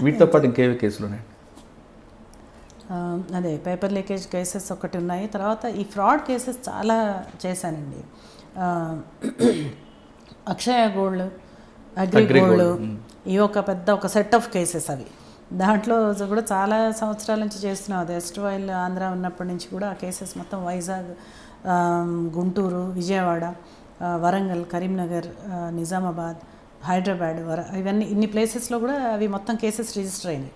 వీటితో పాటు ఇంకేవి కేసులు ఉన్నాయి? అదే పేపర్ లీకేజ్ కేసెస్ ఒకటి ఉన్నాయి. తర్వాత ఈ ఫ్రాడ్ కేసెస్ చాలా చేశానండి. అక్షయ గోల్డ్, అగ్రి గోల్డ్, ఈ ఒక సెట్ ఆఫ్ కేసెస్ అవి. దాంట్లో కూడా చాలా సంవత్సరాల నుంచి చేస్తున్నాం. అది ఎస్ట్రాయిల్ ఆంధ్ర ఉన్నప్పటి నుంచి కూడా ఆ కేసెస్ మొత్తం వైజాగ్, గుంటూరు, విజయవాడ, వరంగల్, కరీంనగర్, నిజామాబాద్, హైదరాబాద్, ఇవన్నీ ఇన్ని ప్లేసెస్లో కూడా అవి మొత్తం కేసెస్ రిజిస్టర్ అయినాయి.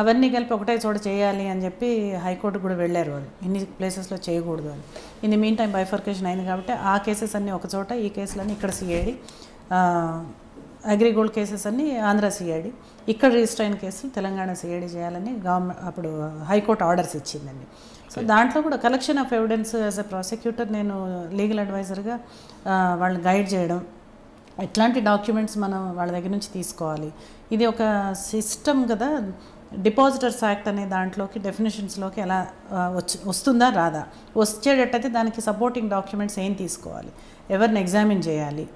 అవన్నీ కలిపి ఒకటే చోట చేయాలి అని చెప్పి హైకోర్టు కూడా వెళ్ళారు వాళ్ళు, ఇన్ని ప్లేసెస్లో చేయకూడదు అని. In the mean time bifurcation అయింది కాబట్టి ఆ కేసెస్ అన్నీ ఒక చోట, ఈ కేసులన్నీ ఇక్కడ సిఐడి, అగ్రిగోల్డ్ కేసెస్ అన్నీ ఆంధ్ర సిఐడి, ఇక్కడ రిజిస్టర్ అయిన కేసులు తెలంగాణ సిఐడి చేయాలని గవర్నమెంట్ అప్పుడు హైకోర్టు ఆర్డర్స్ ఇచ్చిందండి. సో దాంట్లో కూడా collection of evidence as a prosecutor నేను లీగల్ అడ్వైజర్గా వాళ్ళని గైడ్ చేయడం, ఎట్లాంటి డాక్యుమెంట్స్ మనం వాళ్ళ దగ్గర నుంచి తీసుకోవాలి. ఇది ఒక సిస్టమ్ కదా, డిపాజిటర్స్ యాక్ట్ అనే దాంట్లోకి డెఫినేషన్స్లోకి ఎలా వస్తుందా రాదా, వచ్చేటట్టయితే దానికి సపోర్టింగ్ డాక్యుమెంట్స్ ఏం తీసుకోవాలి, ఎవరిని ఎగ్జామిన్ చేయాలి,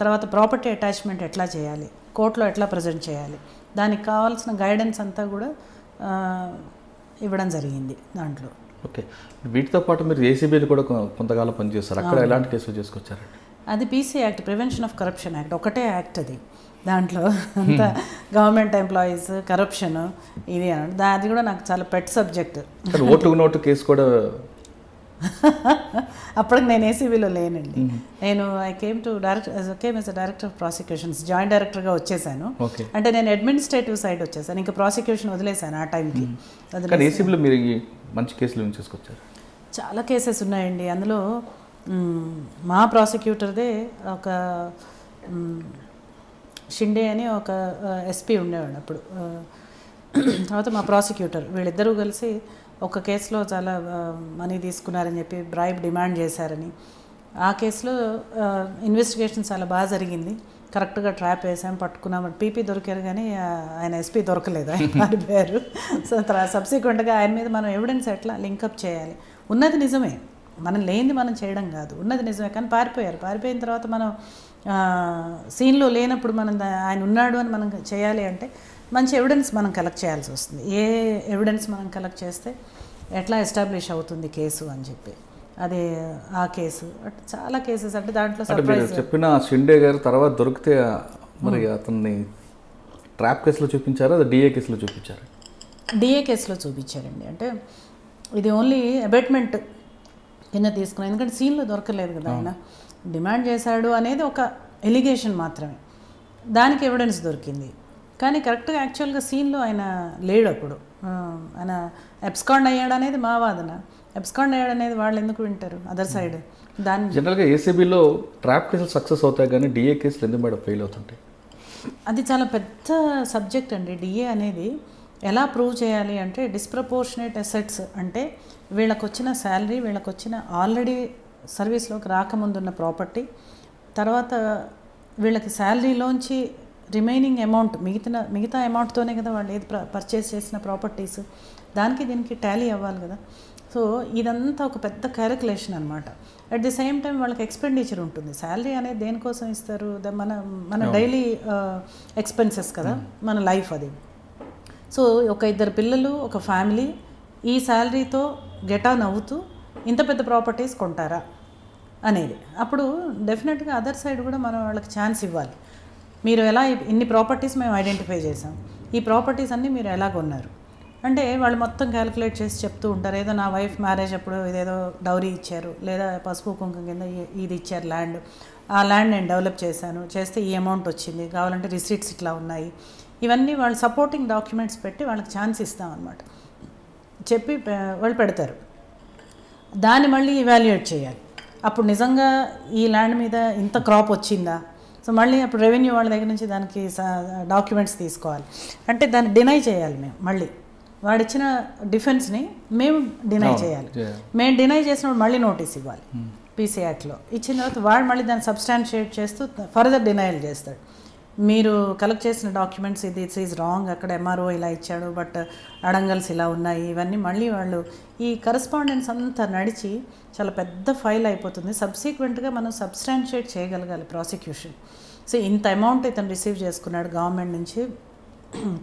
తర్వాత ప్రాపర్టీ అటాచ్మెంట్ ఎట్లా చేయాలి, కోర్టులో ఎట్లా ప్రజెంట్ చేయాలి, దానికి కావాల్సిన గైడెన్స్ అంతా కూడా ఇవ్వడం జరిగింది దాంట్లో. ఓకే, వీటితో పాటు మీరు ఏసీబీలు కూడా కొంతకాలం పనిచేస్తారు, అక్కడ ఎలాంటి కేసులు చేసుకొచ్చారండి? అది PC act, prevention of corruption act, ఒకటే యాక్ట్ అది. దాంట్లో అంతా గవర్నమెంట్ ఎంప్లాయీస్, కరప్షన్, ఇది అని. అది కూడా నాకు చాలా pet subject. Vote note case కూడా అప్పటికి నేను ఏసీబీలో లేనండి. నేను I came as director of prosecutions, joint డైరెక్టర్గా వచ్చేసాను. అంటే నేను అడ్మినిస్ట్రేటివ్ సైడ్ వచ్చేసాను, ఇంకా ప్రాసిక్యూషన్ వదిలేసాను ఆ టైంకి. ఏసీబీలో మీరు మంచి కేసులు తీసుకొచ్చారు? చాలా కేసెస్ ఉన్నాయండి. అందులో మా ప్రాసిక్యూటర్దే ఒక షిండే అని ఒక ఎస్పీ ఉండేవాడు అప్పుడు. తర్వాత మా ప్రాసిక్యూటర్, వీళ్ళిద్దరూ కలిసి ఒక కేసులో చాలా మనీ తీసుకున్నారని చెప్పి బ్రైబ్ డిమాండ్ చేశారని, ఆ కేసులో ఇన్వెస్టిగేషన్ చాలా బాగా జరిగింది. కరెక్ట్గా ట్రాప్ వేసాం, పట్టుకున్నాం. పీపీ దొరికారు కానీ ఆయన ఎస్పీ దొరకలేదు, ఆయన మారిపోయారు. సో సబ్సిక్వెంట్గా ఆయన మీద మనం ఎవిడెన్స్ ఎట్లా లింకప్ చేయాలి, ఉన్నది నిజమే, మనం లేనిది మనం చేయడం కాదు, ఉన్నది నిజమే, కానీ పారిపోయారు. పారిపోయిన తర్వాత మనం సీన్లో లేనప్పుడు మనం ఆయన ఉన్నాడు అని మనం చేయాలి అంటే మంచి ఎవిడెన్స్ మనం కలెక్ట్ చేయాల్సి వస్తుంది. ఏ ఎవిడెన్స్ మనం కలెక్ట్ చేస్తే ఎట్లా ఎస్టాబ్లిష్ అవుతుంది కేసు అని చెప్పి, అదే ఆ కేసు. అట్లా చాలా కేసెస్. అంటే దాంట్లో సర్ప్రైజ్ చెప్పిన షిండే గారు తర్వాత దొరికితే మరి అతన్ని ట్రాప్ కేసులో చూపించారు, అది డిఏ కేసులో చూపించారు? డిఏ కేసులో చూపించారండి. అంటే ఇది ఓన్లీ అబేట్మెంట్ కింద తీసుకున్నాను, ఎందుకంటే సీన్లో దొరకలేదు కదా, ఆయన డిమాండ్ చేశాడు అనేది ఒక ఎలిగేషన్ మాత్రమే, దానికి ఎవిడెన్స్ దొరికింది. కానీ కరెక్ట్గా యాక్చువల్గా సీన్లో ఆయన లేడు అప్పుడు. ఆయన అబ్స్కాండ్ అయ్యాడు అనేది మా వాదన. అబ్స్కాండ్ అయ్యాడు అనేది వాళ్ళు ఎందుకు వింటారు అదర్ సైడ్. దాని జనరల్గా ఏసీబీలో ట్రాప్ కేసులు సక్సెస్ అవుతాయి కానీ డిఏ కేసులు ఎందుకు మేడం ఫెయిల్ అవుతుంటాయి? అది చాలా పెద్ద సబ్జెక్ట్ అండి. డిఏ అనేది ఎలా ప్రూవ్ చేయాలి అంటే, డిస్ప్రపోర్షనేట్ అసెట్స్ అంటే వీళ్ళకి వచ్చిన శాలరీ, వీళ్ళకి వచ్చిన ఆల్రెడీ సర్వీస్లోకి రాకముందున్న ప్రాపర్టీ, తర్వాత వీళ్ళకి శాలరీలోంచి రిమైనింగ్ అమౌంట్, మిగతా అమౌంట్తోనే కదా వాళ్ళు ఏది పర్చేస్ చేసిన ప్రాపర్టీస్, దానికి దీనికి టాలీ అవ్వాలి కదా. సో ఇదంతా ఒక పెద్ద క్యాలిక్యులేషన్ అనమాట. అట్ ది సేమ్ టైం వాళ్ళకి ఎక్స్పెండిచర్ ఉంటుంది. శాలరీ అనేది దేనికోసం ఇస్తారు, మన డైలీ ఎక్స్పెన్సెస్ కదా, మన లైఫ్ అది. సో ఒక ఇద్దరు పిల్లలు, ఒక ఫ్యామిలీ ఈ శాలరీతో గెటా నవ్వుతూ ఇంత పెద్ద ప్రాపర్టీస్ కొంటారా అనేది. అప్పుడు డెఫినెట్గా అదర్ సైడ్ కూడా మనం వాళ్ళకి ఛాన్స్ ఇవ్వాలి. మీరు ఎలా ఇన్ని ప్రాపర్టీస్ మేము ఐడెంటిఫై చేసాం, ఈ ప్రాపర్టీస్ అన్నీ మీరు ఎలా కొన్నారు అంటే వాళ్ళు మొత్తం క్యాలిక్యులేట్ చేసి చెప్తూ ఉంటారు. ఏదో నా వైఫ్ మ్యారేజ్ అప్పుడు ఇదేదో డౌరీ ఇచ్చారు, లేదా పసుపు కుంకుమ కింద ఇది ఇచ్చారు ల్యాండ్, ఆ ల్యాండ్ నేను డెవలప్ చేశాను, చేస్తే ఈ అమౌంట్ వచ్చింది, కావాలంటే రిసీట్స్ ఇట్లా ఉన్నాయి, ఇవన్నీ వాళ్ళు సపోర్టింగ్ డాక్యుమెంట్స్ పెట్టి వాళ్ళకి ఛాన్స్ ఇస్తామన్నమాట. చెప్పి వాళ్ళు పెడతారు. దాన్ని మళ్ళీ ఇవాల్యుయేట్ చేయాలి. అప్పుడు నిజంగా ఈ ల్యాండ్ మీద ఇంత క్రాప్ వచ్చిందా, సో మళ్ళీ అప్పుడు రెవెన్యూ వాళ్ళ దగ్గర నుంచి దానికి డాక్యుమెంట్స్ తీసుకోవాలి. అంటే దాన్ని డినై చేయాలి మేము, మళ్ళీ వాడిచ్చిన డిఫెన్స్ని మేము డినై చేయాలి. మేము డినై చేసినప్పుడు మళ్ళీ నోటీస్ ఇవ్వాలి పీసీ యాక్ట్లో. ఇచ్చిన తర్వాత వాడు మళ్ళీ దాన్ని సబ్స్టాన్షియేట్ చేస్తూ ఫర్దర్ డినైల్ చేస్తాడు. మీరు కలెక్ట్ చేసిన డాక్యుమెంట్స్ ఇది ఇట్స్ ఈజ్ రాంగ్, అక్కడ ఎంఆర్ఓ ఇలా ఇచ్చాడు, బట్ అడంగల్స్ ఇలా ఉన్నాయి, ఇవన్నీ మళ్ళీ వాళ్ళు ఈ కరస్పాండెన్స్ అంతా నడిచి చాలా పెద్ద ఫైల్ అయిపోతుంది. సబ్సీక్వెంట్గా మనం సబ్స్టాన్షియేట్ చేయగలగాలి ప్రాసిక్యూషన్. సో ఇంత అమౌంట్ ఇతను రిసీవ్ చేసుకున్నాడు గవర్నమెంట్ నుంచి,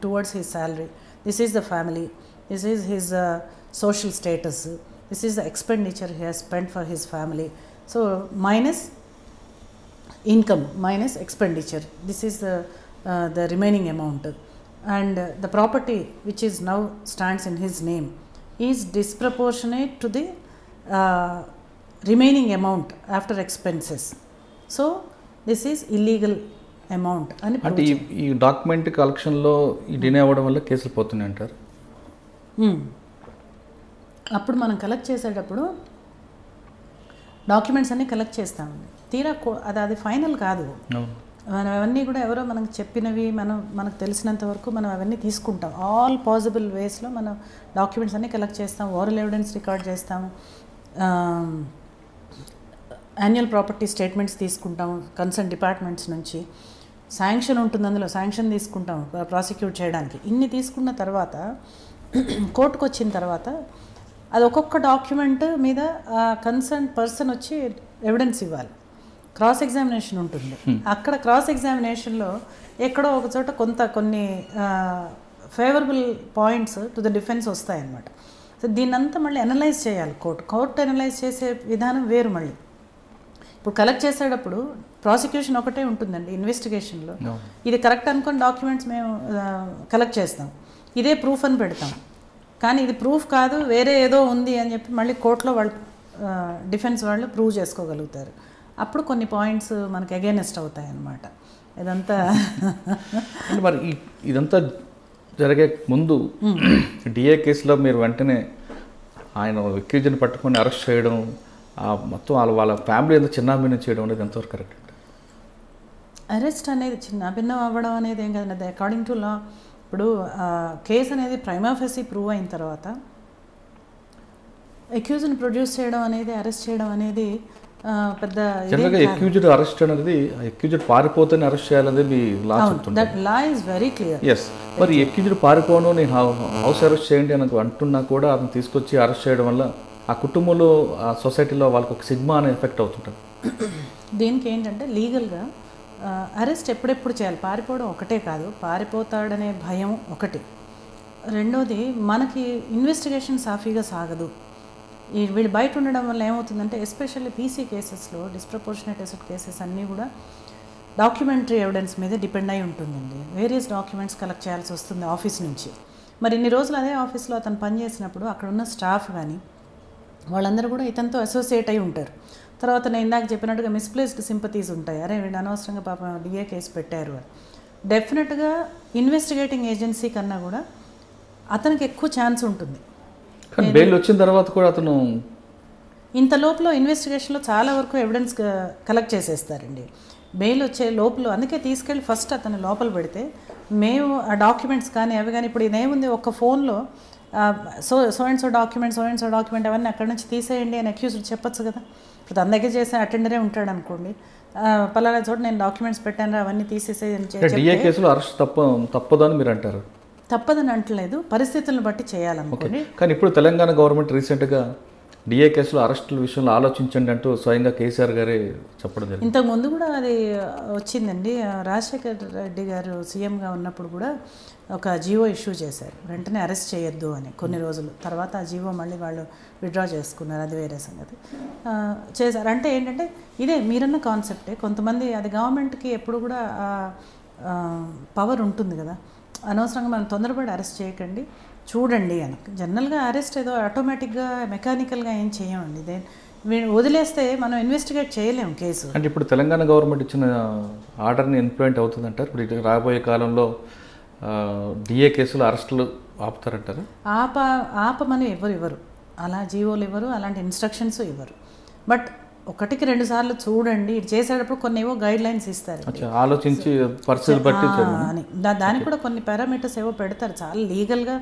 towards his salary. This is the family. This is his social status. This is the expenditure he has spent for his family. So minus income minus expenditure. This is the remaining amount. And the property which is now stands in his name is disproportionate to the remaining amount after expenses. So this is illegal amount అని అంటే ఈ document కలెక్షన్లో ఈ డినే అవ్వడం వల్ల కేసులు పోతున్నాయి అంటారు. అప్పుడు మనం కలెక్ట్ చేసేటప్పుడు డాక్యుమెంట్స్ అన్నీ కలెక్ట్ చేస్తామండి. తీరా అది ఫైనల్ కాదు. మనం అవన్నీ కూడా ఎవరో మనకు చెప్పినవి మనకు తెలిసినంత వరకు మనం అవన్నీ తీసుకుంటాం. ఆల్ పాసిబుల్ వేస్లో మనం డాక్యుమెంట్స్ అన్నీ కలెక్ట్ చేస్తాం, ఓరల్ ఎవిడెన్స్ రికార్డ్ చేస్తాము, యాన్యువల్ ప్రాపర్టీ స్టేట్మెంట్స్ తీసుకుంటాము కన్సర్న్ డిపార్ట్మెంట్స్ నుంచి. శాంక్షన్ ఉంటుంది, అందులో శాంక్షన్ తీసుకుంటాం ప్రాసిక్యూట్ చేయడానికి. ఇన్ని తీసుకున్న తర్వాత కోర్టుకు వచ్చిన తర్వాత అది ఒక్కొక్క డాక్యుమెంట్ మీద కన్సర్న్ పర్సన్ వచ్చి ఎవిడెన్స్ ఇవ్వాలి. క్రాస్ ఎగ్జామినేషన్ ఉంటుంది. అక్కడ క్రాస్ ఎగ్జామినేషన్లో ఎక్కడో ఒక చోట కొన్ని favourable points to the defence వస్తాయన్నమాట. సో దీన్నంతా మళ్ళీ అనలైజ్ చేయాలి కోర్టు అనలైజ్ చేసే విధానం వేరు. మళ్ళీ ఇప్పుడు కలెక్ట్ చేసేటప్పుడు ప్రాసిక్యూషన్ ఒకటే ఉంటుందండి ఇన్వెస్టిగేషన్లో. ఇది కరెక్ట్ అనుకుని డాక్యుమెంట్స్ మేము కలెక్ట్ చేస్తాం, ఇదే ప్రూఫ్ అని పెడతాం. కానీ ఇది ప్రూఫ్ కాదు, వేరే ఏదో ఉంది అని చెప్పి మళ్ళీ కోర్టులో వాళ్ళు డిఫెన్స్ వాళ్ళు ప్రూవ్ చేసుకోగలుగుతారు. అప్పుడు కొన్ని పాయింట్స్ మనకి అగైనెస్ట్ అవుతాయి అన్నమాట. ఇదంతా మరి ఇదంతా జరిగే ముందు డిఏ కేసులో మీరు వెంటనే ఆయన అక్యూజ్ని పట్టుకొని అరెస్ట్ చేయడం, మొత్తం వాళ్ళ ఫ్యామిలీ ఎంత చిన్నాభిన్నం చేయడం అనేది ఎంతవరకు కరెక్ట్? అరెస్ట్ అనేది చిన్నాభిన్నం అవ్వడం అనేది ఏం కదండి. అకార్డింగ్ టు లా ఇప్పుడు కేసు అనేది ప్రైమా ఫెసి ప్రూవ్ అయిన తర్వాత అక్యూజ్ని ప్రొడ్యూస్ చేయడం అనేది, అరెస్ట్ చేయడం అనేది పెద్ద జనరల్గా అక్యూజ్డ్ అరెస్ట్ అనేది అక్యూజ్డ్ పారిపోతేనే అరెస్ట్ చేయాలనేది మీ లా చెప్తుంది. That law is very clear. Yes. మరి అక్యూజ్డ్ పారిపోను నేను హౌస్ అరెస్ట్ చేయండి అని అంటున్నా కూడా అతను తీసుకొచ్చి అరెస్ట్ చేయడం వల్ల ఆ కుటుంబంలో ఆ సొసైటీలో వాళ్ళకి ఒక సిగ్మా అనే ఎఫెక్ట్ అవుతుంటుంది. దీనికి ఏంటంటే లీగల్గా అరెస్ట్ ఎప్పుడెప్పుడు చేయాలి, పారిపోవడం ఒకటే కాదు, పారిపోతాడనే భయం ఒకటి. రెండోది మనకి ఇన్వెస్టిగేషన్ సాఫీగా సాగదు. వీళ్ళు బయట ఉండడం వల్ల ఏమవుతుందంటే ఎస్పెషల్లీ పీసీ కేసెస్లో డిస్ప్రపోర్షనేట్ అసెట్ కేసెస్ అన్నీ కూడా డాక్యుమెంటరీ ఎవిడెన్స్ మీద డిపెండ్ అయి ఉంటుందండి. వేరియస్ డాక్యుమెంట్స్ కలెక్ట్ చేయాల్సి వస్తుంది ఆఫీస్ నుంచి. మరి ఇన్ని రోజులు అదే ఆఫీస్లో అతను పనిచేసినప్పుడు అక్కడ ఉన్న స్టాఫ్ కానీ వాళ్ళందరూ కూడా ఇతనితో అసోసియేట్ అయి ఉంటారు. తర్వాత నేను ఇందాక చెప్పినట్టుగా మిస్ప్లేస్డ్ సింపతీస్ ఉంటాయి. అరే వీళ్ళు అనవసరంగా పాపం డిఏ కేసు పెట్టారు అని. డెఫినెట్గా ఇన్వెస్టిగేటింగ్ ఏజెన్సీ కన్నా కూడా అతనికి ఎక్కువ ఛాన్స్ ఉంటుంది. కానీ బెయిల్ వచ్చిన తర్వాత కూడా అతను ఇంత లోపల ఇన్వెస్టిగేషన్లో చాలా వరకు ఎవిడెన్స్ కలెక్ట్ చేసేస్తారండి. బెయిల్ వచ్చే లోపల అందుకే తీసుకెళ్ళి ఫస్ట్ అతను లోపల పెడితే మేము ఆ డాక్యుమెంట్స్ కానీ అవి కానీ ఇప్పుడు ఇదేముంది ఒక ఫోన్లో సో అండ్ సో డాక్యుమెంట్ అవన్నీ అక్కడి నుంచి తీసేయండి అని అక్యూజ్డ్ చెప్పొచ్చు కదా. ఇప్పుడు తన దగ్గర చేసిన అటెండరే ఉంటాడు అనుకోండి, పలానా చోట నేను డాక్యుమెంట్స్ పెట్టాను అవన్నీ తీసేసేయని డిఏ కేసులో అరెస్ట్ తప్పదని మీరు అంటారు? తప్పదని అంటలేదు, పరిస్థితులను బట్టి చేయాలనుకోండి. కానీ ఇప్పుడు తెలంగాణ గవర్నమెంట్ రీసెంట్గా డిఏ కేసులో అరెస్టుల విషయంలో ఆలోచించండి అంటూ స్వయంగా కేసీఆర్ గారే చెప్పడం జరిగింది. ఇంతకుముందు కూడా అది వచ్చిందండి. రాజశేఖర్ రెడ్డి గారు సీఎంగా ఉన్నప్పుడు కూడా ఒక జీవో ఇష్యూ చేశారు, వెంటనే అరెస్ట్ చేయొద్దు అని. కొన్ని రోజులు తర్వాత ఆ జీవో మళ్ళీ వాళ్ళు విత్డ్రా చేసుకున్నారు, అది వేరే సంగతి. చేశారు అంటే ఏంటంటే ఇదే మీరన్న కాన్సెప్టే. కొంతమంది అది గవర్నమెంట్కి ఎప్పుడు కూడా పవర్ ఉంటుంది కదా, అనవసరంగా మనం తొందరపడి అరెస్ట్ చేయకండి, చూడండి అని. జనరల్గా అరెస్ట్ ఏదో ఆటోమేటిక్గా మెకానికల్గా ఏం చేయమండి. వదిలేస్తే మనం ఇన్వెస్టిగేట్ చేయలేము కేసు. అంటే ఇప్పుడు తెలంగాణ గవర్నమెంట్ ఇచ్చిన ఆర్డర్ని ఇంప్లిమెంట్ అవుతుందంటారు? ఇప్పుడు రాబోయే కాలంలో డిఏ కేసులు అరెస్టులు ఆపుతారంటారు? ఆపమని ఇవ్వరు, అలా జీవోలు ఇవ్వరు, అలాంటి ఇన్స్ట్రక్షన్స్ ఇవ్వరు. బట్ 1-2 సార్లు చూడండి, ఇది చేసేటప్పుడు కొన్ని ఏవో గైడ్ లైన్స్ ఇస్తారు, ఆలోచించి పరిస్థితి బట్టి అని. దానికి కూడా కొన్ని పారామీటర్స్ ఏవో పెడతారు, చాలా లీగల్గా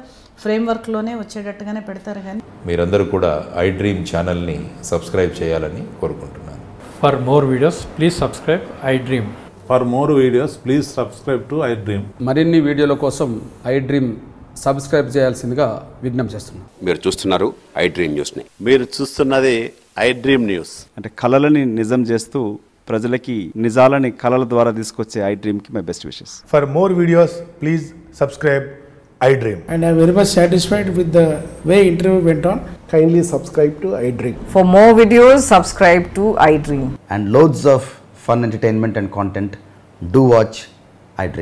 ఫ్రేమ్వర్క్లోనే వచ్చేటట్టుగానే పెడతారు. కానీ మీరందరూ కూడా ఐ డ్రీమ్ ఛానల్ని సబ్స్క్రైబ్ చేయాలని కోరుకుంటున్నాను. For more videos please subscribe I dream. For more videos please subscribe to I dream. మరిన్ని వీడియోల కోసం ఐ డ్రీమ్ సబ్స్క్రైబ్ చేయాల్సిందిగా విజ్ఞప్తి చేస్తున్నాను. మీరు చూస్తున్నారు ఐ డ్రీమ్ న్యూస్ని. మీరు చూస్తున్నది ఐ డ్రీమ్ న్యూస్. అంటే కళలని నిజం చేస్తూ ప్రజలకి నిజాలని కళల ద్వారా తీసుకొచ్చే ఐ డ్రీమ్కి my best wishes. For more videos, please subscribe iDream. And I'm very much satisfied with the way interview went on. Kindly subscribe to iDream. For more videos, subscribe to iDream. And loads of fun entertainment and content. Do watch